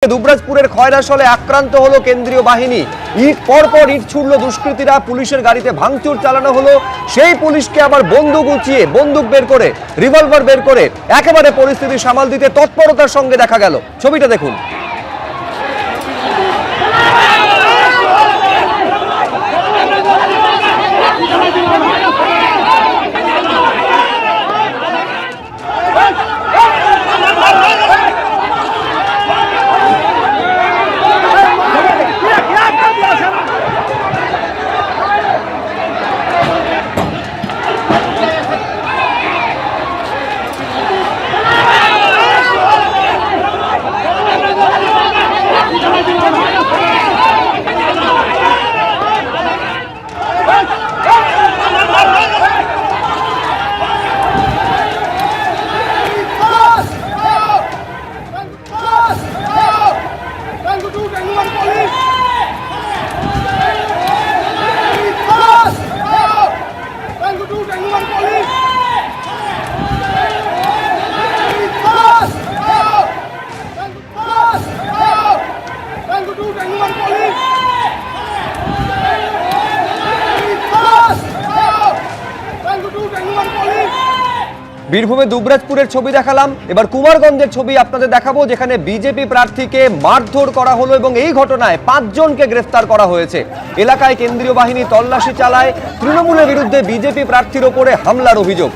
দুবরাজপুরের খয়রাশলে আক্রান্ত হলো কেন্দ্রীয় বাহিনী। ইট পরপর ইট ছুড়ল দুষ্কৃতীরা, পুলিশের গাড়িতে ভাঙচুর চালানো হলো। সেই পুলিশকে আবার বন্দুক উঁচিয়ে, বন্দুক বের করে, রিভলভার বের করে একেবারে পরিস্থিতি সামাল দিতে তৎপরতার সঙ্গে দেখা গেল। ছবিটা দেখুন। বীরভূমে দুবরাজপুরের ছবি দেখালাম, এবার কুমারগঞ্জের ছবি আপনাদের দেখাবো, যেখানে বিজেপি প্রার্থীকে মারধর করা হলো এবং এই ঘটনায় 5 জনকে গ্রেফতার করা হয়েছে। এলাকায় কেন্দ্রীয় বাহিনী তল্লাশি চালায়, তৃণমূলের বিরুদ্ধে বিজেপি প্রার্থীর ওপরে হামলার অভিযোগ।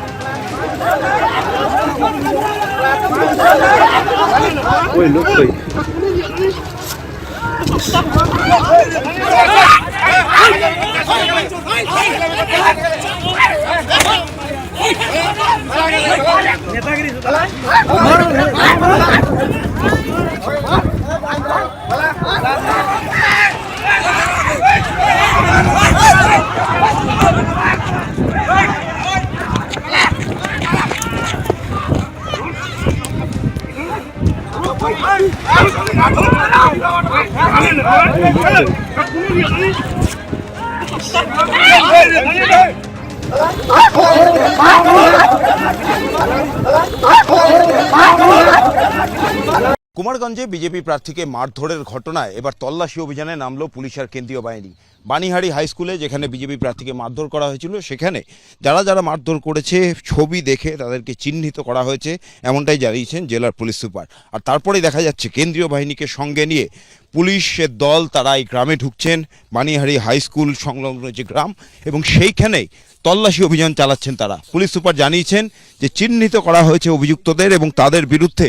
কুমারগঞ্জে বিজেপি প্রার্থীকে মারধরের ঘটনায় এবার তল্লাশি অভিযানে নামলো পুলিশ আর কেন্দ্রীয় বাহিনী। বানিহারি হাই স্কুলে যেখানে বিজেপি প্রার্থীকে মারধর করা হয়েছিল, সেখানে যারা যারা মারধর করেছে ছবি দেখে তাদেরকে চিহ্নিত করা হয়েছে, এমনটাই জানিয়েছেন জেলার পুলিশ সুপার। আর তারপরেই দেখা যাচ্ছে কেন্দ্রীয় বাহিনীকে সঙ্গে নিয়ে পুলিশের দল তারা এই গ্রামে ঢুকছেন, বানিহারি হাই স্কুল সংলগ্ন যে গ্রাম, এবং সেইখানেই তল্লাশি অভিযান চালাচ্ছেন তারা। পুলিশ সুপার জানিয়েছেন যে চিহ্নিত করা হয়েছে অভিযুক্তদের এবং তাদের বিরুদ্ধে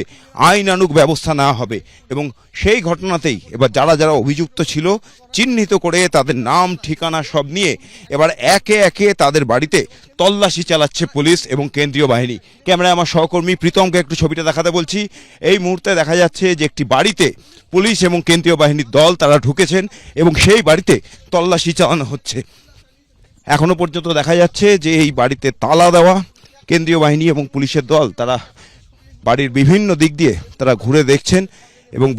আইনানুগ ব্যবস্থা নেওয়া হবে, এবং সেই ঘটনাতেই এবার যারা যারা অভিযুক্ত ছিল চিহ্নিত করে তাদের নাম ঠিকানা সব নিয়ে এবার একে একে তাদের বাড়িতে তল্লাশি চালাচ্ছে পুলিশ এবং কেন্দ্রীয় বাহিনী। ক্যামেরায় আমার সহকর্মী প্রীতমকে একটু ছবিটা দেখাতে বলছি। এই মুহূর্তে দেখা যাচ্ছে যে একটি বাড়িতে পুলিশ এবং কেন্দ্রীয় বাহিনীর দল তারা ঢুকেছেন এবং সেই বাড়িতে তল্লাশি চালানো হচ্ছে। এখনো পর্যন্ত দেখা যাচ্ছে যে এই বাড়িতে তালা দেওয়া, কেন্দ্রীয় বাহিনী এবং পুলিশের দল তারা বাড়ির বিভিন্ন দিক দিয়ে তারা ঘুরে দেখছেন এবং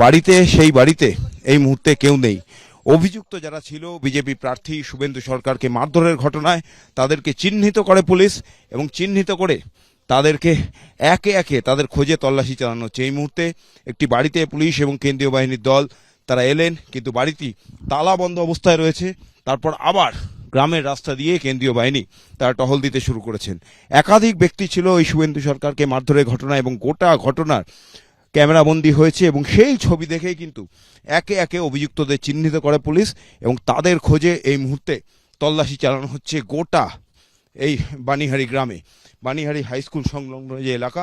সেই বাড়িতে এই মুহূর্তে কেউ নেই। অভিযুক্ত যারা ছিল বিজেপি প্রার্থী শুভেন্দু সরকারকে মারধরের ঘটনায় তাদেরকে চিহ্নিত করে পুলিশ এবং চিহ্নিত করে তাদেরকে একে একে তাদের খোঁজে তল্লাশি চালানো হচ্ছে। এই মুহূর্তে একটি বাড়িতে পুলিশ এবং কেন্দ্রীয় বাহিনীর দল তারা এলেন, কিন্তু বাড়িটি তালা বন্ধ অবস্থায় রয়েছে। তারপর আবার গ্রামের রাস্তা দিয়ে কেন্দ্রীয় বাহিনী তারা টহল দিতে শুরু করেছেন। একাধিক ব্যক্তি ছিল এই শুভেন্দু সরকারকে মারধরের ঘটনা এবং গোটা ঘটনার ক্যামেরাবন্দি হয়েছে, এবং সেই ছবি দেখেই কিন্তু একে একে অভিযুক্তদের চিহ্নিত করে পুলিশ এবং তাদের খোঁজে এই মুহূর্তে তল্লাশি চালানো হচ্ছে গোটা এই বানিহারি গ্রামে। বানিহারি হাই স্কুল সংলগ্ন যে এলাকা,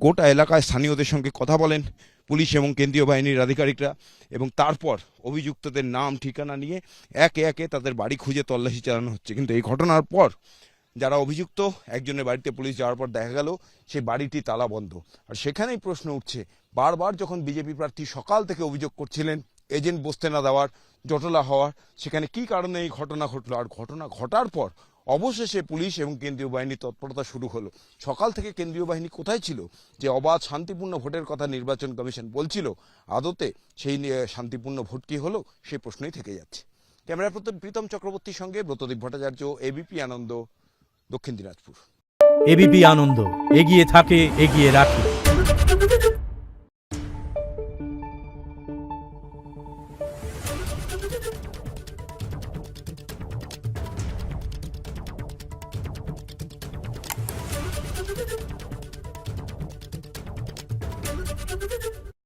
গোটা এলাকায় স্থানীয়দের সঙ্গে কথা বলেন পুলিশ এবং কেন্দ্রীয় বাহিনীর আধিকারিকরা, এবং তারপর অভিযুক্তদের নাম ঠিকানা নিয়ে একে একে তাদের বাড়ি খুঁজে তল্লাশি চালানো হচ্ছে। কিন্তু এই ঘটনার পর যারা অভিযুক্ত, একজনের বাড়িতে পুলিশ যাওয়ার পর দেখা গেল সেই বাড়িটি তালা বন্ধ। আর সেখানেই প্রশ্ন উঠছে, বারবার যখন বিজেপি প্রার্থী সকাল থেকে অভিযোগ করছিলেন এজেন্ট বসতে না দেওয়ার, জটলা হওয়ার, সেখানে কি কারণে এই ঘটনা ঘটলো? আর ঘটনা ঘটার পর অবশেষে পুলিশ এবং কেন্দ্রীয় বাহিনী তৎপরতা শুরু হলো। সকাল থেকে কেন্দ্রীয় বাহিনী কোথায় ছিল? যে অবাধ শান্তিপূর্ণ ভোটের কথা নির্বাচন কমিশন বলছিল, আদতে সেই শান্তিপূর্ণ ভোট কি হলো, সেই প্রশ্নই থেকে যাচ্ছে। ক্যামেরা পার্সন প্রীতম চক্রবর্তীর সঙ্গে ব্রতদীপ ভট্টাচার্য, এবিপি আনন্দ, দক্ষিণ দিনাজপুর। এবিপি আনন্দ, এগিয়ে থাকে, এগিয়ে রাখে।